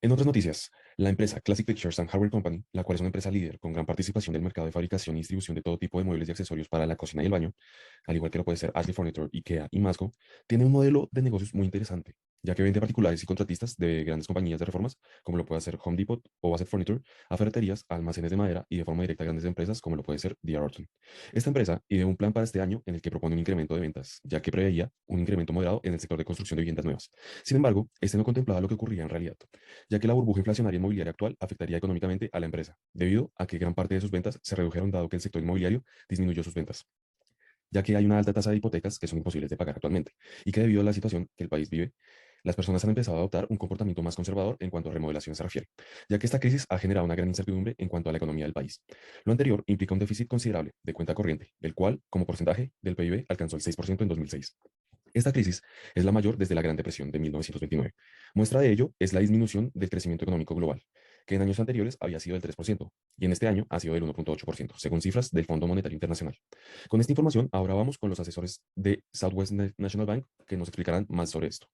En otras noticias, la empresa Classic Pictures and Hardware Company, la cual es una empresa líder con gran participación del mercado de fabricación y distribución de todo tipo de muebles y accesorios para la cocina y el baño, al igual que lo puede ser Ashley Furniture, IKEA y Masco, tiene un modelo de negocios muy interesante, ya que vende a particulares y contratistas de grandes compañías de reformas, como lo puede hacer Home Depot o Bassett Furniture, a ferreterías, a almacenes de madera y de forma directa a grandes empresas, como lo puede ser D.R. Horton. Esta empresa ideó un plan para este año en el que propone un incremento de ventas, ya que preveía un incremento moderado en el sector de construcción de viviendas nuevas. Sin embargo, este no contemplaba lo que ocurría en realidad, ya que la burbuja inflacionaria inmobiliaria actual afectaría económicamente a la empresa, debido a que gran parte de sus ventas se redujeron dado que el sector inmobiliario disminuyó sus ventas, ya que hay una alta tasa de hipotecas que son imposibles de pagar actualmente, y que debido a la situación que el país vive, las personas han empezado a adoptar un comportamiento más conservador en cuanto a remodelación se refiere, ya que esta crisis ha generado una gran incertidumbre en cuanto a la economía del país. Lo anterior implica un déficit considerable de cuenta corriente, el cual, como porcentaje del PIB, alcanzó el 6% en 2006. Esta crisis es la mayor desde la Gran Depresión de 1929. Muestra de ello es la disminución del crecimiento económico global, que en años anteriores había sido del 3% y en este año ha sido del 1,8%, según cifras del Fondo Monetario Internacional. Con esta información, ahora vamos con los asesores de Southwest National Bank que nos explicarán más sobre esto.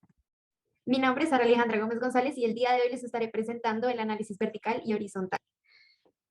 Mi nombre es Sara Alejandra Gómez González y el día de hoy les estaré presentando el análisis vertical y horizontal.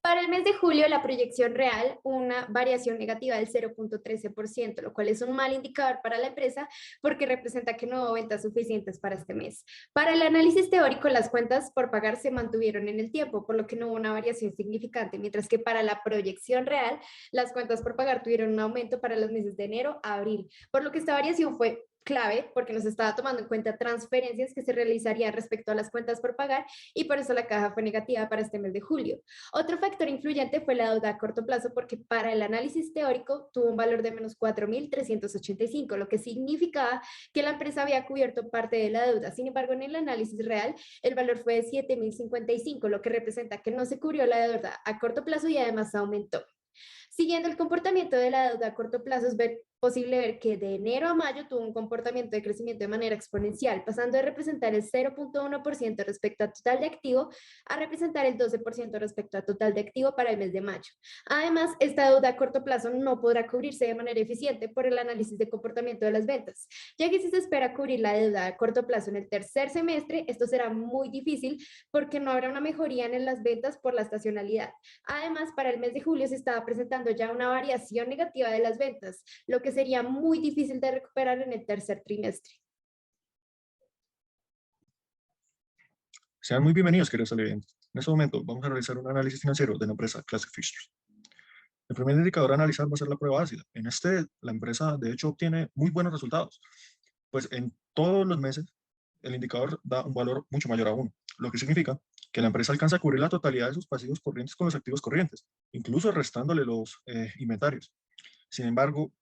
Para el mes de julio, la proyección real, una variación negativa del 0,13%, lo cual es un mal indicador para la empresa porque representa que no hubo ventas suficientes para este mes. Para el análisis teórico, las cuentas por pagar se mantuvieron en el tiempo, por lo que no hubo una variación significante, mientras que para la proyección real, las cuentas por pagar tuvieron un aumento para los meses de enero a abril, por lo que esta variación fue clave porque nos estaba tomando en cuenta transferencias que se realizarían respecto a las cuentas por pagar y por eso la caja fue negativa para este mes de julio. Otro factor influyente fue la deuda a corto plazo porque para el análisis teórico tuvo un valor de menos 4.385, lo que significaba que la empresa había cubierto parte de la deuda. Sin embargo, en el análisis real, el valor fue de 7.055, lo que representa que no se cubrió la deuda a corto plazo y además aumentó. Siguiendo el comportamiento de la deuda a corto plazo, es posible ver que de enero a mayo tuvo un comportamiento de crecimiento de manera exponencial, pasando de representar el 0,1% respecto a total de activo a representar el 12% respecto a total de activo para el mes de mayo. Además, esta deuda a corto plazo no podrá cubrirse de manera eficiente por el análisis de comportamiento de las ventas, ya que si se espera cubrir la deuda a corto plazo en el tercer semestre, esto será muy difícil porque no habrá una mejoría en las ventas por la estacionalidad. Además, para el mes de julio se estaba presentando ya una variación negativa de las ventas, lo que sería muy difícil de recuperar en el tercer trimestre. Sean muy bienvenidos, queridos televidentes. En este momento vamos a realizar un análisis financiero de la empresa Classic Fixtures. El primer indicador a analizar va a ser la prueba ácida. En este, la empresa de hecho obtiene muy buenos resultados, pues en todos los meses el indicador da un valor mucho mayor a 1, lo que significa que la empresa alcanza a cubrir la totalidad de sus pasivos corrientes con los activos corrientes, incluso restándole los inventarios. Sin embargo,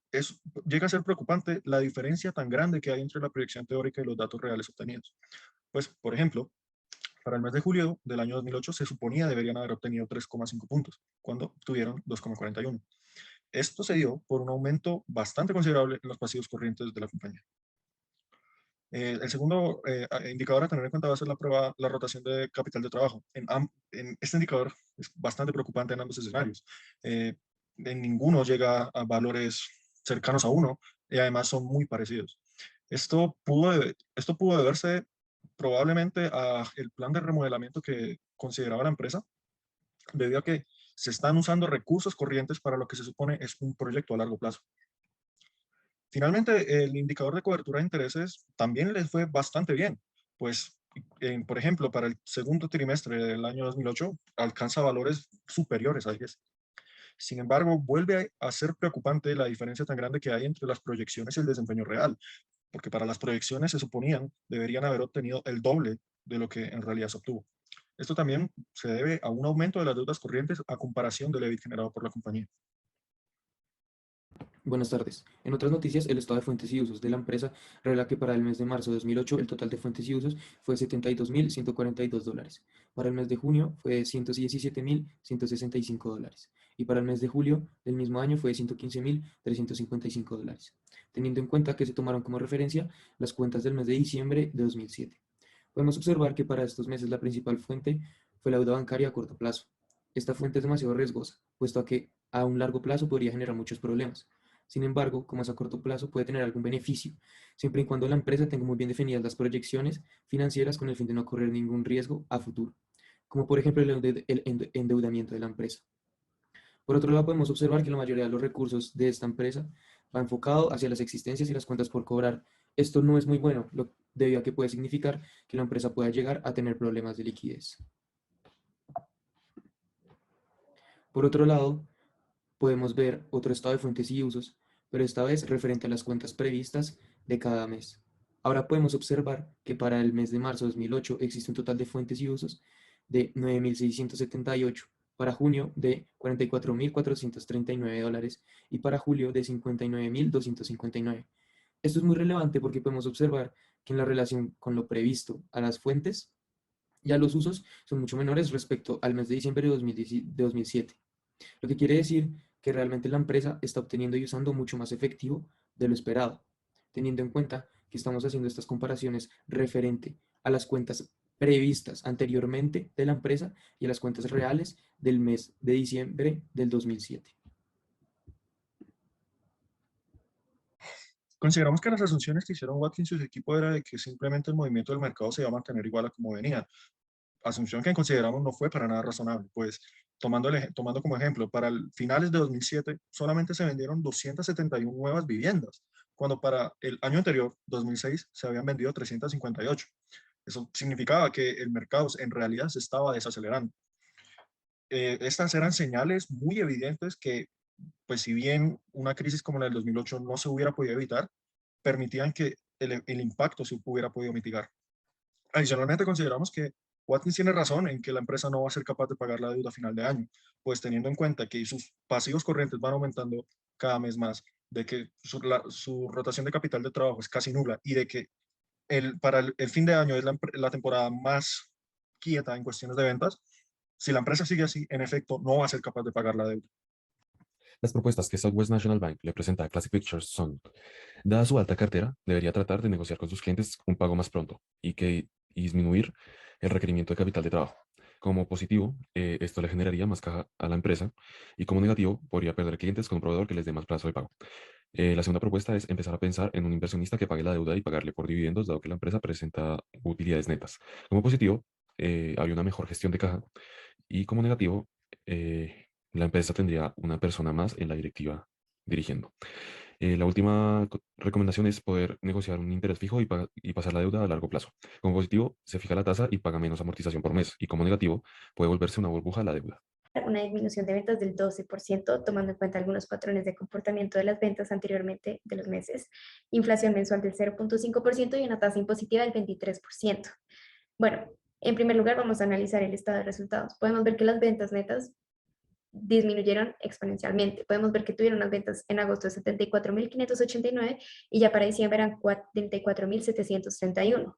llega a ser preocupante la diferencia tan grande que hay entre la proyección teórica y los datos reales obtenidos. Pues, por ejemplo, para el mes de julio del año 2008 se suponía deberían haber obtenido 3,5 puntos, cuando obtuvieron 2,41. Esto se dio por un aumento bastante considerable en los pasivos corrientes de la compañía. El segundo indicador a tener en cuenta va a ser la rotación de capital de trabajo. En este indicador es bastante preocupante en ambos escenarios. En ninguno llega a valores cercanos a 1 y además son muy parecidos. Esto pudo deberse probablemente a el plan de remodelamiento que consideraba la empresa, debido a que se están usando recursos corrientes para lo que se supone es un proyecto a largo plazo. Finalmente, el indicador de cobertura de intereses también les fue bastante bien, pues, por ejemplo, para el segundo trimestre del año 2008 alcanza valores superiores a 10. Sin embargo, vuelve a ser preocupante la diferencia tan grande que hay entre las proyecciones y el desempeño real, porque para las proyecciones se suponían deberían haber obtenido el doble de lo que en realidad se obtuvo. Esto también se debe a un aumento de las deudas corrientes a comparación del EBIT generado por la compañía. Buenas tardes. En otras noticias, el estado de fuentes y usos de la empresa revela que para el mes de marzo de 2008 el total de fuentes y usos fue $72.142. Para el mes de junio fue $117.165 y para el mes de julio del mismo año fue $115.355, teniendo en cuenta que se tomaron como referencia las cuentas del mes de diciembre de 2007. Podemos observar que para estos meses la principal fuente fue la deuda bancaria a corto plazo. Esta fuente es demasiado riesgosa, puesto a que a un largo plazo podría generar muchos problemas. Sin embargo, como es a corto plazo, puede tener algún beneficio, siempre y cuando la empresa tenga muy bien definidas las proyecciones financieras con el fin de no correr ningún riesgo a futuro, como por ejemplo el endeudamiento de la empresa. Por otro lado, podemos observar que la mayoría de los recursos de esta empresa va enfocado hacia las existencias y las cuentas por cobrar. Esto no es muy bueno, debido a que puede significar que la empresa pueda llegar a tener problemas de liquidez. Por otro lado, podemos ver otro estado de fuentes y usos, pero esta vez referente a las cuentas previstas de cada mes. Ahora podemos observar que para el mes de marzo de 2008 existe un total de fuentes y usos de 9.678, para junio de 44.439 dólares y para julio de 59.259. Esto es muy relevante porque podemos observar que en la relación con lo previsto a las fuentes, ya los usos son mucho menores respecto al mes de diciembre de 2007. Lo que quiere decir que realmente la empresa está obteniendo y usando mucho más efectivo de lo esperado, teniendo en cuenta que estamos haciendo estas comparaciones referente a las cuentas previstas anteriormente de la empresa y a las cuentas reales del mes de diciembre del 2007. Consideramos que las asunciones que hicieron Watkins y su equipo era de que simplemente el movimiento del mercado se iba a mantener igual a como venía. Asunción que consideramos no fue para nada razonable, pues tomando como ejemplo, para finales de 2007 solamente se vendieron 271 nuevas viviendas, cuando para el año anterior, 2006, se habían vendido 358. Eso significaba que el mercado en realidad se estaba desacelerando. Estas eran señales muy evidentes que, pues si bien una crisis como la del 2008 no se hubiera podido evitar, permitían que el impacto se hubiera podido mitigar. Adicionalmente, consideramos que Watkins tiene razón en que la empresa no va a ser capaz de pagar la deuda a final de año, pues teniendo en cuenta que sus pasivos corrientes van aumentando cada mes más, de que su rotación de capital de trabajo es casi nula y de que para el fin de año es la temporada más quieta en cuestiones de ventas, si la empresa sigue así, en efecto, no va a ser capaz de pagar la deuda. Las propuestas que Southwest National Bank le presenta a Classic Pictures son: dada su alta cartera, debería tratar de negociar con sus clientes un pago más pronto y disminuir el requerimiento de capital de trabajo. Como positivo, esto le generaría más caja a la empresa, y como negativo, podría perder clientes con un proveedor que les dé más plazo de pago. La segunda propuesta es empezar a pensar en un inversionista que pague la deuda y pagarle por dividendos, dado que la empresa presenta utilidades netas. Como positivo, habría una mejor gestión de caja, y como negativo, la empresa tendría una persona más en la directiva dirigiendo. La última recomendación es poder negociar un interés fijo y pasar la deuda a largo plazo. Como positivo, se fija la tasa y paga menos amortización por mes. Y como negativo, puede volverse una burbuja la deuda. Una disminución de ventas del 12%, tomando en cuenta algunos patrones de comportamiento de las ventas anteriormente de los meses, inflación mensual del 0.5% y una tasa impositiva del 23%. Bueno, en primer lugar vamos a analizar el estado de resultados. Podemos ver que las ventas netas disminuyeron exponencialmente. Podemos ver que tuvieron unas ventas en agosto de 74.589 y ya para diciembre eran 44.731.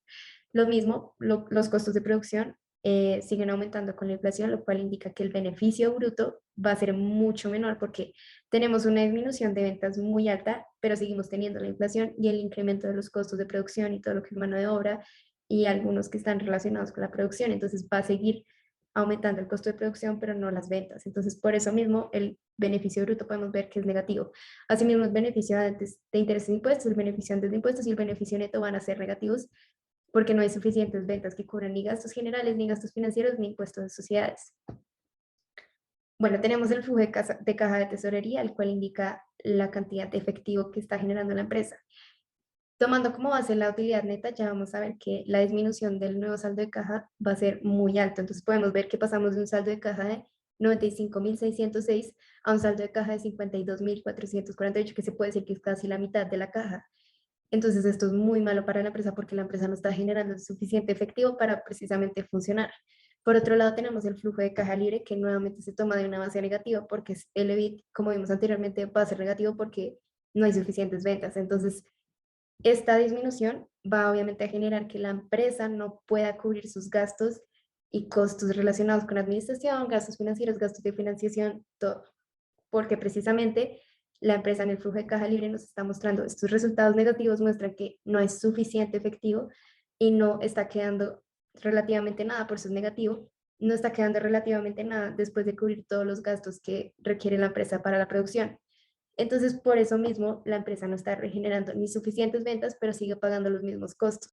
Lo mismo, los costos de producción siguen aumentando con la inflación, lo cual indica que el beneficio bruto va a ser mucho menor porque tenemos una disminución de ventas muy alta, pero seguimos teniendo la inflación y el incremento de los costos de producción y todo lo que es mano de obra y algunos que están relacionados con la producción. Entonces va a seguir aumentando el costo de producción, pero no las ventas. Entonces, por eso mismo, el beneficio bruto podemos ver que es negativo. Asimismo, el beneficio de intereses de impuestos, el beneficio antes de impuestos y el beneficio neto van a ser negativos porque no hay suficientes ventas que cubran ni gastos generales, ni gastos financieros, ni impuestos de sociedades. Bueno, tenemos el flujo de caja de tesorería, el cual indica la cantidad de efectivo que está generando la empresa. Tomando como base la utilidad neta, ya vamos a ver que la disminución del nuevo saldo de caja va a ser muy alto. Entonces podemos ver que pasamos de un saldo de caja de 95.606 a un saldo de caja de 52.448, que se puede decir que es casi la mitad de la caja. Entonces esto es muy malo para la empresa porque la empresa no está generando el suficiente efectivo para precisamente funcionar. Por otro lado, tenemos el flujo de caja libre que nuevamente se toma de una base negativa porque el EBIT, como vimos anteriormente, va a ser negativo porque no hay suficientes ventas. Entonces, esta disminución va obviamente a generar que la empresa no pueda cubrir sus gastos y costos relacionados con administración, gastos financieros, gastos de financiación, todo. Porque precisamente la empresa en el flujo de caja libre nos está mostrando estos resultados negativos, muestran que no es suficiente efectivo y no está quedando relativamente nada, por eso es negativo, no está quedando relativamente nada después de cubrir todos los gastos que requiere la empresa para la producción. Entonces, por eso mismo, la empresa no está regenerando ni suficientes ventas, pero sigue pagando los mismos costos.